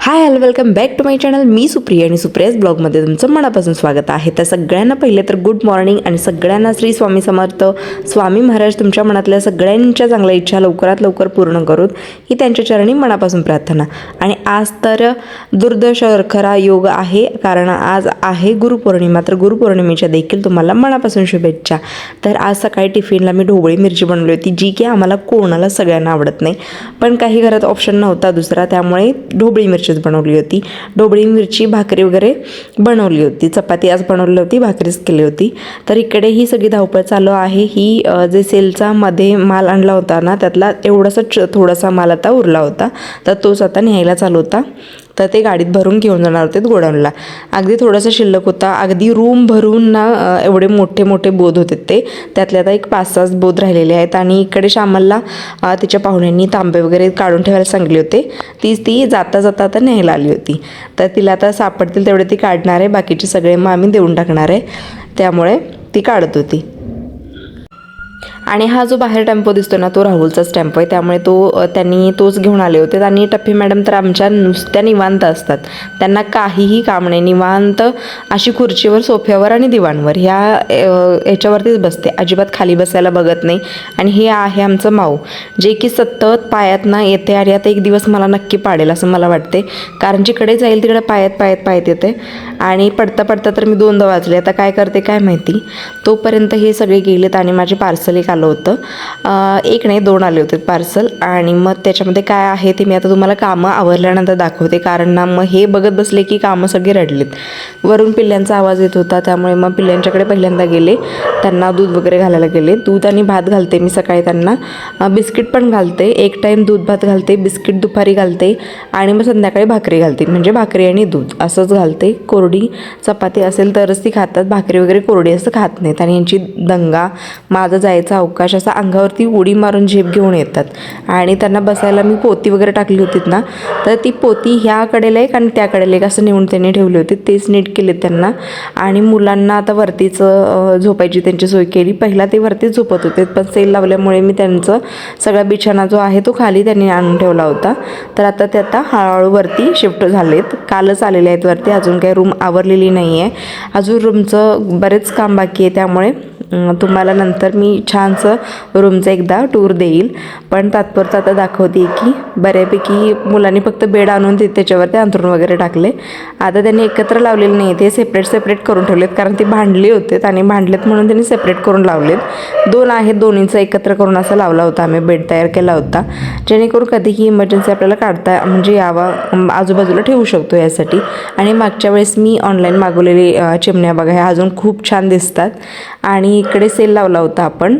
High hello welcome back to my channel. मी सुप्रिया आणि सुप्रियाज ब्लॉगमध्ये तुमचं मनापासून स्वागत आहे. तर सगळ्यांना पहिले तर गुड मॉर्निंग आणि सगळ्यांना श्री स्वामी समर्थ. स्वामी महाराज तुमच्या मनातल्या सगळ्यांच्या चांगल्या इच्छा लवकरात लवकर पूर्ण करून ही त्यांच्या चरणी मनापासून प्रार्थना. आणि आज तर दुर्दशा योग आहे, कारण आज आहे गुरुपौर्णिमा. तर गुरुपौर्णिमेच्या देखील तुम्हाला मनापासून शुभेच्छा. तर आज सकाळी टिफिनला मी ढोबळी मिरची बनवली होती, जी की आम्हाला कोणाला सगळ्यांना आवडत नाही, पण काही घरात ऑप्शन नव्हता दुसरा, त्यामुळे ढोबळी मिरची बनवली होती. ढोबळी मिरची भाकरी वगैरे बनवली होती, चपाती आज बनवली होती, भाकरीच केली होती. तर इकडे ही सगळी धावपळ चालू आहे. ही जे सेलचा मध्ये माल आणला होता ना, त्यातला एवढासा थोडासा माल आता उरला होता, तर तोच आता न्यायला चालू होता. तर ते गाडीत भरून घेऊन जाणार होते गोडाऊनला. अगदी थोडासा शिल्लक होता, अगदी रूम भरून ना एवढे मोठे मोठे बोध होते ते. त्यातले आता एक 5-6 बोध राहिलेले आहेत. आणि इकडे श्यामलला तिच्या पाहुण्यांनी तांबे वगैरे काढून ठेवायला सांगले होते. ती जाता जाता आता न्यायला आली होती. तर तिला आता सापडतील तेवढे ती काढणार आहे, बाकीचे सगळे मग आम्ही देऊन टाकणार आहे, त्यामुळे ती काढत होती. आणि हा जो बाहेर टेम्पो दिसतो ना, तो राहुलचाच टेम्पो आहे, त्यामुळे त्यांनी तोच घेऊन आले होते. आणि टप्पी मॅडम तर आमच्या नुसत्या निवांत असतात, त्यांना काहीही काम नाही, निवांत अशी खुर्चीवर, सोफ्यावर आणि दिवाणवर ह्याच्यावरतीच बसते, अजिबात खाली बसायला बघत नाही. आणि हे आहे आमचं माऊ, जे की सतत पायात ना येते. आणि आता एक दिवस मला नक्की पाडेल असं मला वाटते, कारण जिकडे जाईल तिकडे पायात येते. आणि पडता पडता तर मी 2दा वाजले. आता काय करते काय माहिती. तोपर्यंत हे सगळे गेलेत आणि माझे पार्सल एक आलं होतं, 1 नाही 2 आले होते पार्सल. आणि मग त्याच्यामध्ये काय आहे ते मी आता तुम्हाला कामं आवरल्यानंतर दाखवते, कारण ना मग हे बघत बसले की कामं सगळे रडलेत. वरून पिल्ल्यांचा आवाज येत होता, त्यामुळे मग पिल्ल्यांच्याकडे पहिल्यांदा गेले, त्यांना दूध वगैरे घालायला गेले. दूध आणि भात घालते मी सकाळी, त्यांना बिस्किट पण घालते. एक टाईम दूध भात घालते, बिस्किट दुपारी घालते, आणि मग संध्याकाळी भाकरी घालते, म्हणजे भाकरी आणि दूध असंच घालते. कोरडी चपाती असेल तरच ती खातात, भाकरी वगैरे कोरडी असं खात नाहीत. आणि यांची दंगा, माझा जायचा अवकाश, असा अंगावरती उडी मारून झेप घेऊन येतात. आणि त्यांना बसायला मी पोती वगैरे टाकली होती ना, तर ती पोती ह्या कडेला एक आणि त्या कडेला एक असं नेऊन त्यांनी ठेवली होती, तेच नीट केले त्यांना. आणि मुलांना आता वरतीच झोपायची त्यांची सोय केली. पहिला ते वरतीच झोपत होते, पण सेल लावल्यामुळे मी त्यांचं सगळा बिछाना जो आहे तो खाली त्यांनी आणून ठेवला होता. तर आता ते हळूहळू वरती शिफ्ट झालेत, कालच आलेले आहेत वरती. अजून काही रूम आवरलेली नाही आहे, अजून रूमचं बरेच काम बाकी आहे, त्यामुळे तुम्हाला नंतर मी छानसं रूमचं एकदा टूर देईल. पण तात्पुरतं आता दाखवते की बऱ्यापैकी मुलांनी फक्त बेड आणून त्याच्यावरती अंथरूण वगैरे टाकले. आता त्यांनी एकत्र लावलेले नाही, ते सेपरेट करून ठेवलेत, कारण ते भांडले होते आणि भांडलेत म्हणून त्यांनी सेपरेट करून लावलेत. 2 आहेत, दोन्हींचं एकत्र करून असा लावला होता आम्ही, बेड तयार केला होता, जेणेकरून कधीही इमर्जन्सी आपल्याला काढता म्हणजे यावा, आजूबाजूला ठेवू शकतो यासाठी. आणि मागच्या वेळेस मी ऑनलाईन मागवलेली चिमण्या बघा, ह्या अजून खूप छान दिसतात. आणि इकडे सेल लावला होता आपण,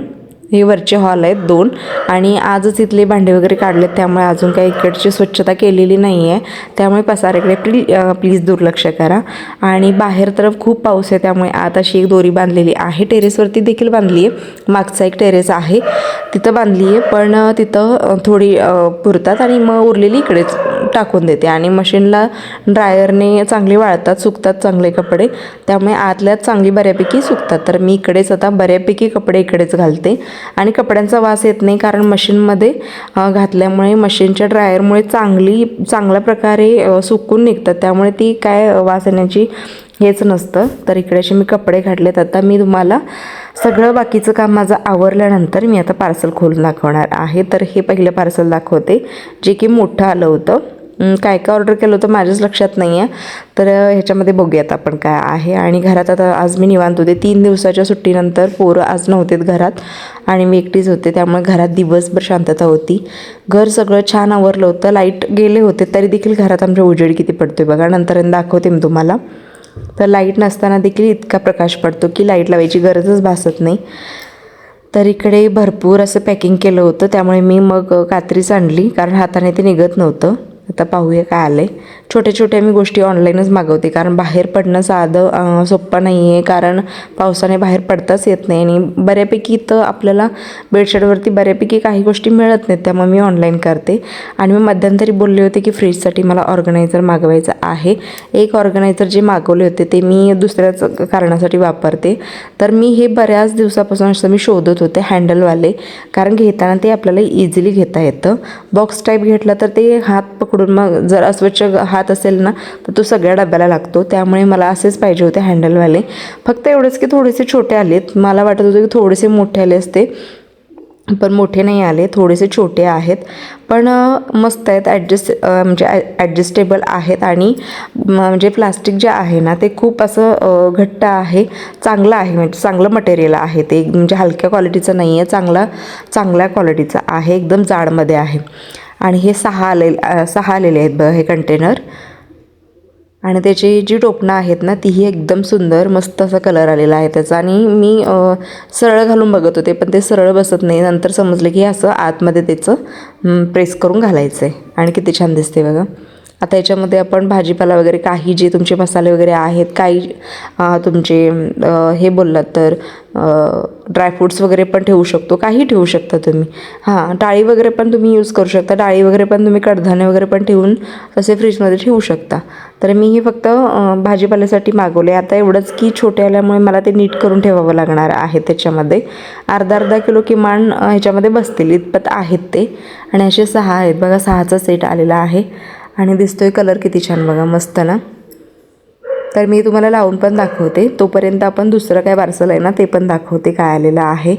हे वरचे हॉल आहेत 2, आणि आजच इथले भांडे वगैरे काढलेत, त्यामुळे अजून काही इकडची स्वच्छता केलेली नाही आहे, त्यामुळे पसाऱ्याकडे प्लीज दुर्लक्ष करा. आणि बाहेर तरफ खूप पाऊस आहे, त्यामुळे आत अशी एक दोरी बांधलेली आहे, टेरेसवरती देखील बांधली आहे, मागचा एक टेरेस आहे तिथं बांधली आहे, पण तिथं थोडी पुरतात आणि मग उरलेली इकडेच टाकून देते. आणि मशीनला ड्रायरने चांगले वाळतात, सुकतात चांगले कपडे, त्यामुळे आतल्यात चांगली बऱ्यापैकी सुकतात. तर मी इकडेच आता बऱ्यापैकी कपडे इकडेच घालते. आणि कपड्यांचा वास येत नाही, कारण मशीनमध्ये घातल्यामुळे मशीनच्या ड्रायरमुळे चांगल्या प्रकारे सुकून निघतात, त्यामुळे ती काय वास येण्याची हेच नसतं. तर इकडे असे मी कपडे घातलेत. आता मी तुम्हाला सगळं बाकीचं काम माझं आवरल्यानंतर मी आता पार्सल खोलून दाखवणार आहे. तर हे पहिलं पार्सल दाखवते, जे की मोठं आलं होतं. काय ऑर्डर केलं होतं माझ्याच लक्षात नाही आहे, तर ह्याच्यामध्ये बघूयात आपण काय आहे. आणि घरात आता आज मी निवांत होते, 3 दिवसाच्या सुट्टीनंतर पोरं आज नव्हतेत घरात आणि मी एकटीच होते, त्यामुळे घरात दिवसभर शांतता होती. घर सगळं छान आवरलं होतं, लाईट गेले होते तरी देखील घरात आमच्या उजेड किती पडतोय बघा, नंतर दाखवते मी तुम्हाला. तर लाईट नसताना देखील इतका प्रकाश पडतो की लाईट लावायची गरजच भासत नाही. तर इकडे भरपूर असं पॅकिंग केलं होतं, त्यामुळे मी मग कात्रीच आणली, कारण हाताने ते निघत नव्हतं. आता पाहूया काय आलं आहे. छोट्या मी गोष्टी ऑनलाईनच मागवते, कारण बाहेर पडणं साधं सोपं नाही आहे, कारण पावसाने बाहेर पडताच येत नाही. आणि बऱ्यापैकी इथं आपल्याला बेडशीटवरती बऱ्यापैकी काही गोष्टी मिळत नाहीत, त्यामुळे मी ऑनलाईन करते. आणि मी मध्यंतरी बोलले होते की फ्रीजसाठी मला ऑर्गनायझर मागवायचं आहे. एक ऑर्गनायझर जे मागवले होते ते मी दुसऱ्याच कारणासाठी वापरते. तर मी हे बऱ्याच दिवसापासून असं मी शोधत होते हँडलवाले, कारण घेताना ते आपल्याला इझिली घेता येतं. बॉक्स टाईप घेतलं तर ते हात पकडून मग जर अस्वच्छ हात हात असेल ना तर तो सगळ्या डब्याला लागतो, त्यामुळे मला असेच पाहिजे होते हँडलवाले. फक्त एवढंच की थोडेसे छोटे आलेत, मला वाटत होतं की थोडेसे मोठे आले असते, पण मोठे नाही आले, थोडेसे छोटे आहेत. पण मस्त आहेत, म्हणजे ॲडजस्टेबल आहेत. आणि म्हणजे प्लास्टिक जे आहे ना ते खूप असं घट्ट आहे, चांगलं आहे, म्हणजे चांगलं मटेरियल आहे ते, म्हणजे हलक्या क्वालिटीचं नाही आहे, चांगल्या क्वालिटीचं आहे, एकदम जाडमध्ये आहे. आणि हे 6 आलेले आहेत बघा हे कंटेनर. आणि त्याची जी टोपणं आहेत ना तीही एकदम सुंदर, मस्त असा कलर आलेला आहे त्याचा. आणि मी सरळ घालून बघत होते, पण ते सरळ बसत नाही. नंतर समजलं की असं आतमध्ये त्याचं प्रेस करून घालायचं आहे. आणि किती छान दिसते बघा. आता याच्यामध्ये आपण भाजीपाला वगैरे काही जे तुमचे मसाले वगैरे आहेत, काही तुमचे हे बोललात तर ड्रायफ्रूट्स वगैरे पण ठेवू शकतो, काही ठेवू शकता तुम्ही. डाळी वगैरे पण तुम्ही यूज करू शकता, डाळी वगैरे पण तुम्ही, कडधान्य वगैरे पण ठेवून तसे फ्रीजमध्ये ठेवू शकता. तर मी हे फक्त भाजीपाल्यासाठी मागवले. आता एवढंच की छोटे आल्यामुळे मला ते नीट करून ठेवावं लागणार आहे. त्याच्यामध्ये अर्धा किलो किमान ह्याच्यामध्ये बसतील इतपत आहेत ते. आणि असे 6 आहेत बघा, 6चा सेट आलेला आहे. आणि दिसतोय कलर किती छान बघा, मस्त ना. तर मी तुम्हाला लावून पण दाखवते, तोपर्यंत आपण दुसरं काय पार्सल आहे ना ते पण दाखवते काय आलेलं आहे.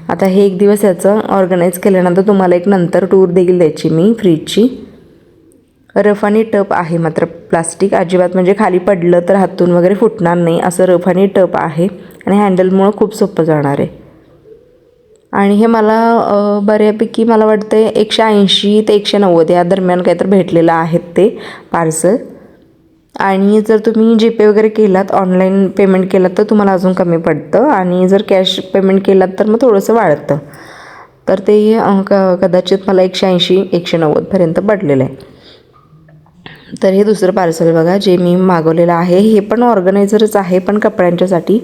आता हे एक दिवस याचं ऑर्गनाईज केल्यानंतर तुम्हाला एक नंतर टूर देखील द्यायची मी फ्रीजची. रफ आणि टप आहे मात्र प्लास्टिक, अजिबात म्हणजे खाली पडलं तर हातून वगैरे फुटणार नाही असं रफ आणि टप आहे. आणि हँडलमुळं खूप सोपं जाणार आहे. आणि हे मला बऱ्यापैकी मला वाटतं 180 ते 190 या दरम्यान काहीतरी भेटलेलं आहेत ते पार्सल. आणि जर तुम्ही जीपे वगैरे केलात, ऑनलाईन पेमेंट केलात तर तुम्हाला अजून कमी पडतं. आणि जर कॅश पेमेंट केलात तर मग थोडंसं वाढतं. तर ते कदाचित मला 180-190पर्यंत पडलेलं आहे. तर हे दुसरं पार्सल बघा जे मी मागवलेलं आहे, हे पण ऑर्गनायझरच आहे, पण कपड्यांच्यासाठी.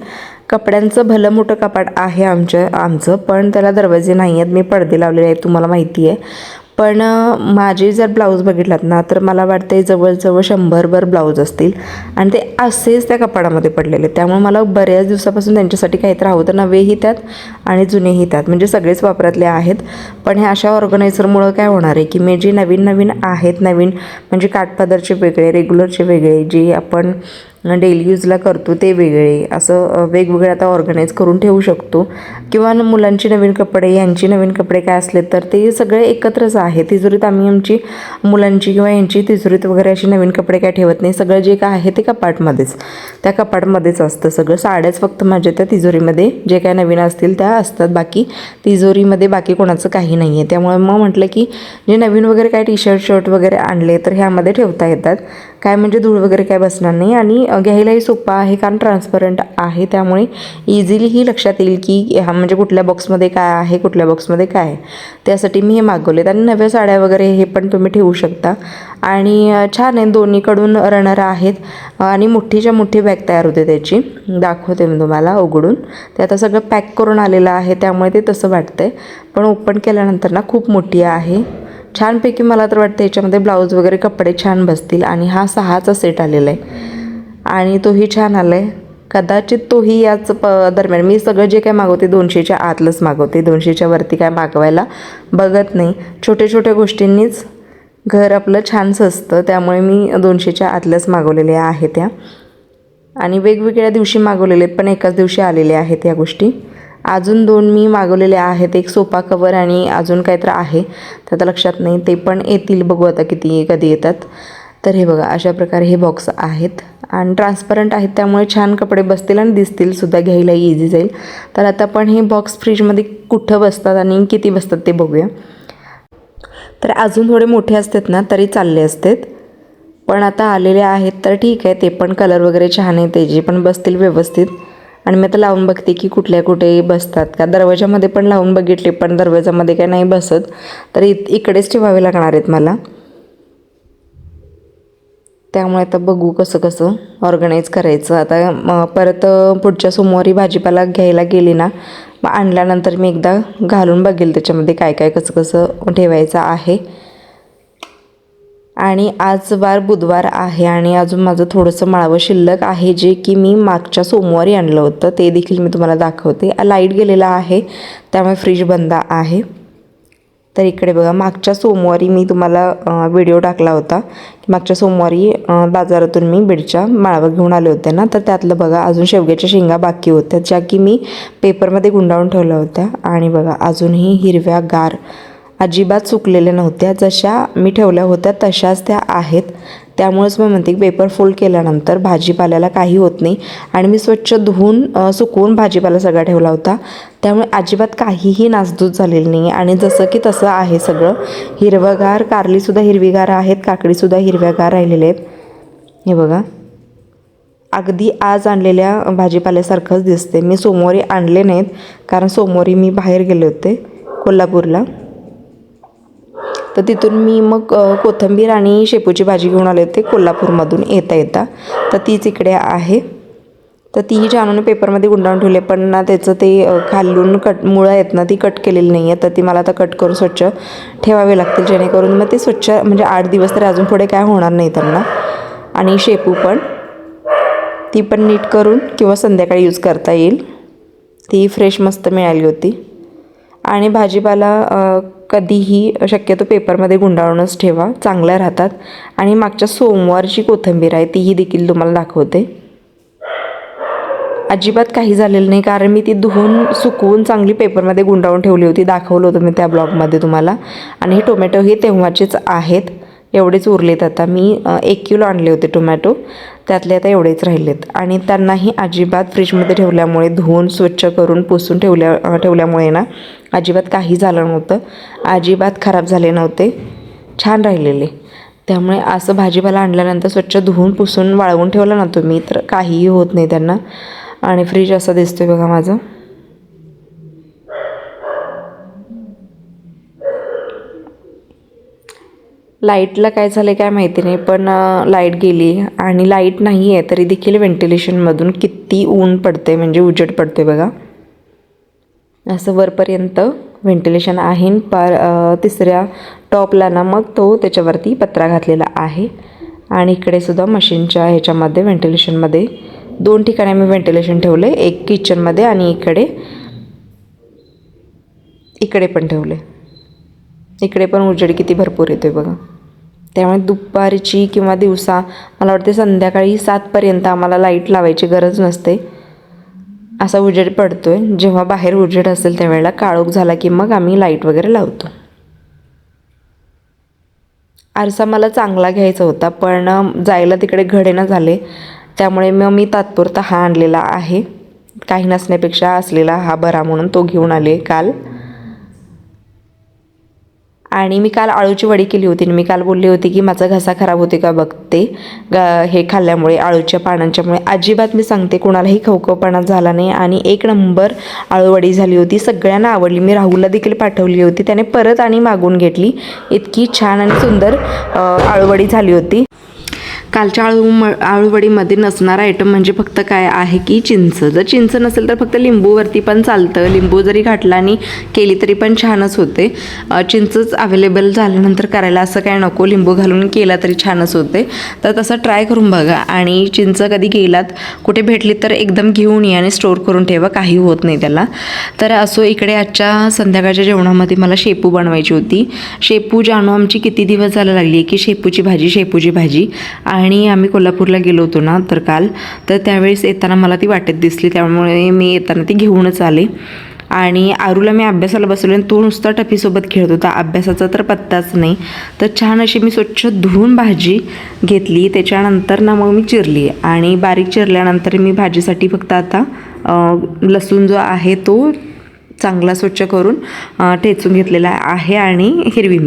कपड्यांचं भलं मोठं कपाट आहे आमचं, पण त्याला दरवाजे नाही आहेत. मी पडदे लावलेले आहेत, तुम्हाला माहिती आहे. पण माझे जर ब्लाऊज बघितलात ना तर मला वाटते जवळजवळ 100भर ब्लाऊज असतील. आणि ते असेच त्या कपाडामध्ये पडलेले, त्यामुळे मला बऱ्याच दिवसापासून त्यांच्यासाठी काहीतरी हवं होतं, नवेही त्यात आणि जुनेही त्यात, म्हणजे सगळेच वापरातले आहेत. पण हे अशा ऑर्गनायझरमुळं काय होणार आहे की मी जे नवीन आहेत, नवीन म्हणजे काठपदरचे वेगळे, रेग्युलरचे वेगळे, जे आपण डेली यूजला करतो ते वेगळे, असं वेगवेगळे आता ऑर्गनाईज करून ठेवू शकतो. किंवा मुलांची नवीन कपडे, यांची नवीन कपडे काय असले तर ते सगळे एकत्रच आहे. तिजोरीत आम्ही आमची मुलांची किंवा यांची तिजोरीत वगैरे अशी नवीन कपडे काय ठेवत नाही, सगळं जे काय आहे ते कपाटमध्येच, त्या कपाटमध्येच असतं सगळं. साड्याच फक्त माझ्या त्या तिजोरीमध्ये जे काय नवीन असतील त्या असतात, बाकी तिजोरीमध्ये बाकी कोणाचं काही नाही आहे. त्यामुळे मग म्हटलं की जे नवीन वगैरे काय शर्ट वगैरे आणले तर ह्यामध्ये ठेवता येतात, काय म्हणजे धूळ वगैरे काय बसणार नाही. आणि घ्यायलाही सोपं आहे, कारण ट्रान्सपरंट आहे, त्यामुळे इझिलीही लक्षात येईल की हा म्हणजे कुठल्या बॉक्समध्ये काय आहे, कुठल्या बॉक्समध्ये काय आहे. त्यासाठी मी हे मागवलेत. आणि नव्या साड्या वगैरे हे पण तुम्ही ठेवू शकता. आणि छान आहे, दोन्हीकडून रनर आहेत. आणि मोठीच्या मोठी बॅग तयार होते त्याची, दाखवते मी तुम्हाला उघडून. ते आता सगळं पॅक करून आलेलं आहे, त्यामुळे ते तसं वाटतंय, पण ओपन केल्यानंतर ना खूप मोठी आहे. छानपैकी मला तर वाटतं याच्यामध्ये ब्लाऊज वगैरे कपडे छान बसतील. आणि हा 6चा सेट आलेला आहे, आणि तोही छान आला आहे. कदाचित तोही याच दरम्यान. मी सगळं जे काय मागवते 200च्या आतलंच मागवते, 200च्या वरती काय मागवायला बघत नाही. छोट्या गोष्टींनीच घर आपलं छान सजतं, त्यामुळे मी 200च्या आतलंच मागवलेले आहे त्या. आणि वेगवेगळ्या दिवशी मागवलेले पण एकाच दिवशी आलेले आहेत या गोष्टी. अजून 2 मी मागवलेले आहेत, एक सोफा कवर आणि अजून काहीतरी आहे, तर आता लक्षात नाही, ते पण येतील, बघू आता कधी येतात. तर हे बघा अशा प्रकारे हे बॉक्स आहेत आणि ट्रान्सपरंट आहेत, त्यामुळे छान कपडे बसतील आणि दिसतील सुद्धा, घ्यायलाही इझी जाईल. तर आता आपण हे बॉक्स फ्रीजमध्ये कुठं बसतात आणि किती बसतात ते बघूया. तर अजून थोडे मोठे असतात ना तरी चालले असतात, पण आता आलेले आहेत तर ठीक आहे. ते पण कलर वगैरे छान आहे, त्याचे पण बसतील व्यवस्थित. आणि मी आता लावून बघते की कुठे बसतात का. दरवाजामध्ये पण लावून बघितले, पण दरवाजामध्ये काय नाही बसत, तर इकडेच ठेवावे लागणार आहेत मला. त्यामुळे आता बघू कसं ऑर्गनाईज करायचं. आता परत पुढच्या सोमवारी भाजीपाला घ्यायला गेली ना, मग आणल्यानंतर मी एकदा घालून बघेल त्याच्यामध्ये काय कसं ठेवायचं आहे. आणि आज वार बुधवार आहे आणि अजून माझं थोडंसं माळवं शिल्लक आहे, जे की मी मागच्या सोमवारी आणलं होतं, ते देखील मी तुम्हाला दाखवते. लाईट गेलेला आहे त्यामुळे फ्रीज बंद आहे, तर इकडे बघा, मागच्या सोमवारी मी तुम्हाला व्हिडिओ टाकला होता की मागच्या सोमवारी बाजारातून मी बीडच्या माळवा घेऊन आले होते ना, तर त्यातलं बघा अजून शेवग्याच्या शेंगा बाकी होत्या ज्या की मी पेपरमध्ये गुंडाळून ठेवल्या होत्या. आणि बघा अजूनही हिरव्या गार, अजिबात सुकलेल्या नव्हत्या, जशा मी ठेवल्या होत्या तशाच त्या आहेत. त्यामुळेच मी म्हणते की पेपर फोल्ड केल्यानंतर भाजीपाल्याला काही होत नाही. आणि मी स्वच्छ धुवून सुकवून भाजीपाला सगळा ठेवला होता, त्यामुळे अजिबात काहीही नासधूस झालेली नाही. आणि जसं की तसं आहे सगळं हिरवंगार. कारलीसुद्धा हिरवीगार आहेत, काकडीसुद्धा हिरव्यागार राहिलेले आहेत. हे बघा, अगदी आज आणलेल्या भाजीपाल्यासारखंच दिसते. मी सोमवारी आणले नाहीत कारण सोमवारी मी बाहेर गेले होते कोल्हापूरला, तर तिथून मी मग कोथिंबीर आणि शेपूची भाजी घेऊन आले होते कोल्हापूरमधून येता येता. तर तीच इकडे आहे. तर तीही जानूने पेपरमध्ये गुंडाळून ठेवले, पण ना त्याचं ते खालून मुळं आहेत ना ती कट केलेली नाही आहे. तर ती मला आता कट करून स्वच्छ ठेवावे लागतील, जेणेकरून मग ते स्वच्छ म्हणजे 8 दिवस तरी अजून पुढे काय होणार नाही त्यांना. आणि शेपू पण ती पण नीट करून किंवा संध्याकाळी यूज करता येईल. ती फ्रेश मस्त मिळाली होती. आणि भाजीपाला कधीही शक्यतो पेपरमध्ये गुंडाळूनच ठेवा, चांगल्या राहतात. आणि मागच्या सोमवारची कोथिंबीर आहे तीही देखील तुम्हाला दाखवते. अजिबात काही झालेलं नाही कारण मी ती धुवून सुकवून चांगली पेपरमध्ये गुंडाळून ठेवली होती, दाखवलं होतं मी त्या ब्लॉगमध्ये तुम्हाला. आणि हे टोमॅटो हे तेव्हाचेच आहेत, एवढेच उरलेत. आता मी 1 किलो आणले होते टोमॅटो, त्यातले आता एवढेच राहिलेत. आणि त्यांनाही अजिबात फ्रीजमध्ये ठेवल्यामुळे धुवून स्वच्छ करून पुसून ठेवल्यामुळे ना अजिबात काही झालं नव्हतं, अजिबात खराब झाले नव्हते, छान राहिलेले. त्यामुळे असं भाजीपाला आणल्यानंतर स्वच्छ धुवून पुसून वाळवून ठेवलं ना तुम्ही तर काहीही होत नाही त्यांना. आणि फ्रीज असं दिसतोय बघा माझं. लाईटला काय झालं काय माहिती नाही, पण लाईट गेली. आणि लाईट नाही आहे तरी देखील व्हेंटिलेशनमधून किती ऊन पडते, म्हणजे उजेड पडते बघा. असं वरपर्यंत व्हेंटिलेशन आहे. तिसऱ्या टॉपला ना मग तो त्याच्यावरती पत्रा घातलेला आहे. आणि इकडे सुद्धा मशीनच्या ह्याच्यामध्ये व्हेंटिलेशनमध्ये 2 ठिकाणी मी व्हेंटिलेशन ठेवले, एक किचनमध्ये आणि इकडे पण ठेवले. इकडे पण उजेड किती भरपूर येतोय बघा. त्यामुळे दुपारची किंवा दिवसा मला वाटते संध्याकाळी 7पर्यंत आम्हाला लाईट लावायची गरज नसते, असा उजेड पडतोय. जेव्हा बाहेर उजेड असेल त्यावेळेला काळोख झाला की मग आम्ही लाईट वगैरे लावतो. आरसा मला चांगला घ्यायचा होता, पण जायला तिकडे घडेना झाले, त्यामुळे मग मी तात्पुरता हा आणलेला आहे. काही नसण्यापेक्षा असलेला हा बरा म्हणून तो घेऊन आले काल. आणि मी काल आळूची वडी केली होती. मी काल बोलली होती की माझा घसा खराब होते का बघते हे खाल्ल्यामुळे, आळूच्या पानांच्यामुळे. अजिबात मी सांगते कोणालाही खवखवपणा झाला नाही आणि 1 नंबर आळूवडी झाली होती. सगळ्यांना आवडली. मी राहुलला देखील पाठवली होती, त्याने परत आणि मागून घेतली. इतकी छान आणि सुंदर आळूवडी झाली होती. कालच्या आळूवडीमध्ये नसणारा आयटम म्हणजे फक्त काय आहे की चिंच. जर चिंच नसेल तर फक्त लिंबूवरती पण चालतं, लिंबू जरी घातला आणि केली तरी पण छानच होते. चिंचच अवेलेबल झाल्यानंतर करायला असं काय नको, लिंबू घालून केला तरी छानच होते. तर तसं ट्राय करून बघा. आणि चिंच कधी गेलात कुठे भेटली तर एकदम घेऊन ये आणि स्टोअर करून ठेवा, काही होत नाही त्याला. तर असो, इकडे आजच्या संध्याकाळच्या जेवणामध्ये मला शेपू बनवायची होती. शेपू जानू आमची किती दिवस झाला लागली की शेपूची भाजी. आणि आम्ही कोल्हापूरला गेलो होतो ना तर काल, तर त्यावेळेस येताना मला ती वाटेत दिसली, त्यामुळे मी येताना ती घेऊनच आले. आणि आरूला मी अभ्यासाला बसवले आणि तो नुसता टफीसोबत खेळत होता, अभ्यासाचा तर पत्ताच नाही. तर छान अशी मी स्वच्छ धुवून भाजी घेतली, त्याच्यानंतर ना मग मी चिरली. आणि बारीक चिरल्यानंतर मी भाजीसाठी फक्त आता लसूण जो आहे तो चांगला स्वच्छ करून ठेचून घेतलेला आहे. आणि हिरवी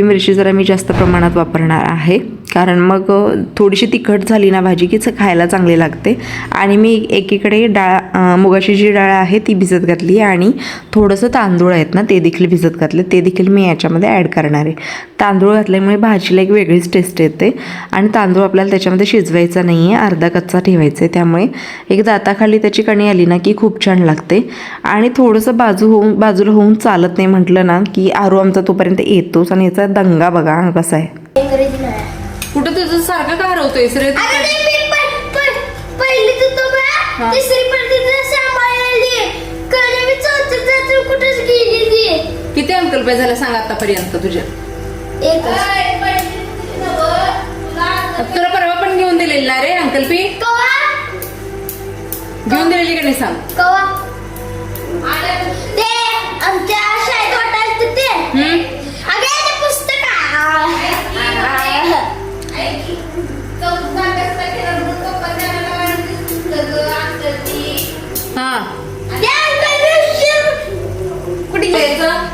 मिरची जरा मी जास्त प्रमाणात वापरणार आहे, कारण मग थोडीशी तिखट झाली ना भाजी की खायला चांगली लागते. आणि मी एकीकडे मुगाची जी डाळ आहे ती भिजत घातली आणि थोडंसं तांदूळ आहेत ना ते देखील भिजत घातले, ते देखील मी याच्यामध्ये ॲड करणार आहे. तांदूळ घातल्यामुळे भाजीला एक वेगळीच टेस्ट येते. आणि तांदूळ आपल्याला त्याच्यामध्ये शिजवायचा नाही आहे, अर्धा कच्चा ठेवायचा आहे. त्यामुळे एक दाताखाली त्याची कणी आली ना की खूप छान लागते. आणि थोडंसं बाजूला होऊन चालत नाही म्हटलं ना की आरू आमचा तोपर्यंत येतोच. आणि याचा दंगा बघा कसा आहे. कुठं तुझं सारखं का हरवतोयस रे? किती अंकल पे झालं सांग आतापर्यंत तुझ्या? तुला परवा पण घेऊन दिलेली ना रे अंकल पी? घेऊन दिलेली का नाही सांग? ते आमच्या शाळेत वाटायचं ते अगे ते पुस्तक हा कुठे घ्यायचं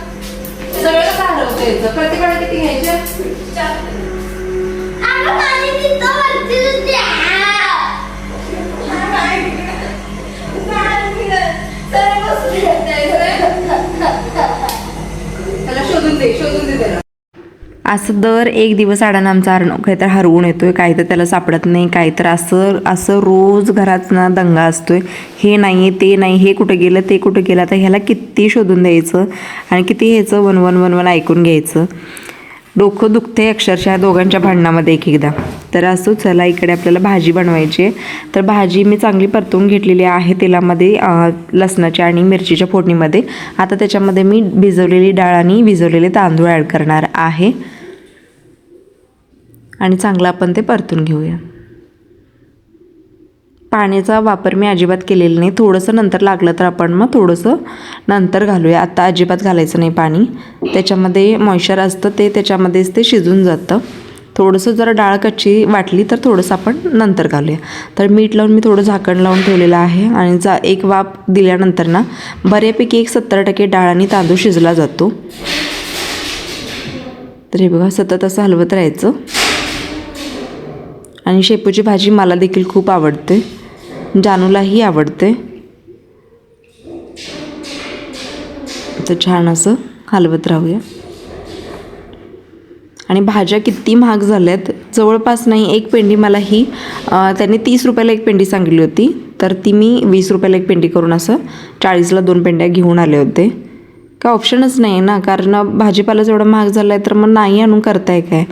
सगळं का हरवतायचं? प्रत्येकाला किती घ्यायचे? त्याला शोधून दे त्याला. असं दर एक दिवस आडानं आमचा अर्णव काहीतरी हरवून येतोय, काही तर त्याला सापडत नाही, काही तर असं असं रोज घरात ना दंगा असतोय. हे नाही ते नाही, हे कुठं गेलं ते कुठं गेलं. आता ह्याला किती शोधून द्यायचं आणि किती ह्याचं वन ऐकून घ्यायचं. डोकं दुखते अक्षरशः दोघांच्या भांडणामध्ये एक एकदा. तर असं चला इकडे आपल्याला भाजी बनवायची आहे. तर भाजी मी चांगली परतून घेतलेली आहे तेलामध्ये, लसणाच्या आणि मिरचीच्या फोडणीमध्ये. आता त्याच्यामध्ये मी भिजवलेली डाळ आणि भिजवलेले तांदूळ ॲड करणार आहे आणि चांगलं आपण ते परतून घेऊया. पाण्याचा वापर मी अजिबात केलेला नाही. थोडंसं नंतर लागलं तर आपण मग थोडंसं नंतर घालूया. आत्ता अजिबात घालायचं नाही पाणी. त्याच्यामध्ये मॉइश्चर असतं ते त्याच्यामध्येच ते शिजून जातं. थोडंसं जर डाळ कच्ची वाटली तर थोडंसं आपण नंतर घालूया. तर मीठ लावून मी थोडं झाकण लावून ठेवलेलं आहे आणि एक वाफ दिल्यानंतर ना बऱ्यापैकी 70% डाळ आणि तांदूळ शिजला जातो. तर हे बघा सतत असं हलवत राहायचं. आणि शेपूची भाजी मला देखील खूप आवडते, जानूलाही आवडते. तर छान असं हलवत राहूया. आणि भाज्या किती महाग झाल्यात, जवळपास नाही एक पेंडी मला ही त्यांनी 30 रुपयाला एक पेंडी सांगितली होती, तर ती मी 20 रुपयाला एक पेंडी करून असं 40ला 2 पेंड्या घेऊन आले होते. काय ऑप्शनच नाही ना, कारण भाजीपाला जेवढा महाग झाला आहे तर मग नाही आणून करताय काय.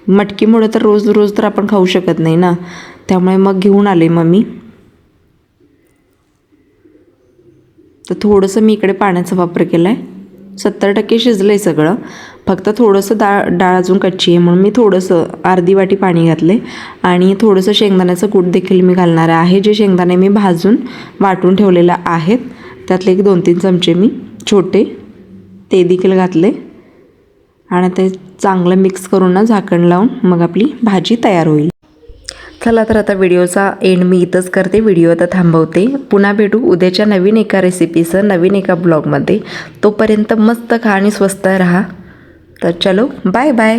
मटकीमुळे तर रोज रोज तर आपण खाऊ शकत नाही ना, त्यामुळे मग घेऊन आले मग मी. तर थोडंसं मी इकडे पाण्याचा वापर केला आहे. 70% शिजलं आहे सगळं, फक्त थोडंसं डाळ अजून कच्ची आहे म्हणून मी थोडंसं अर्धी वाटी पाणी घातले. आणि थोडंसं शेंगदाण्याचं कूट देखील मी घालणार आहे. जे शेंगदाणे मी भाजून वाटून ठेवलेले आहेत त्यातले एक 2-3 चमचे मी छोटे ते देखील घातले. आणि ते चांगलं मिक्स करून ना झाकण लावून मग आपली भाजी तयार होईल. चला तर आता व्हिडिओचा एंड मी इथंच करते. व्हिडिओ आता थांबवते. पुन्हा भेटू उद्याच्या नवीन एका रेसिपीसह नवीन एका ब्लॉगमध्ये. तोपर्यंत मस्त खा आणि स्वस्त राहा. तर चलो बाय बाय.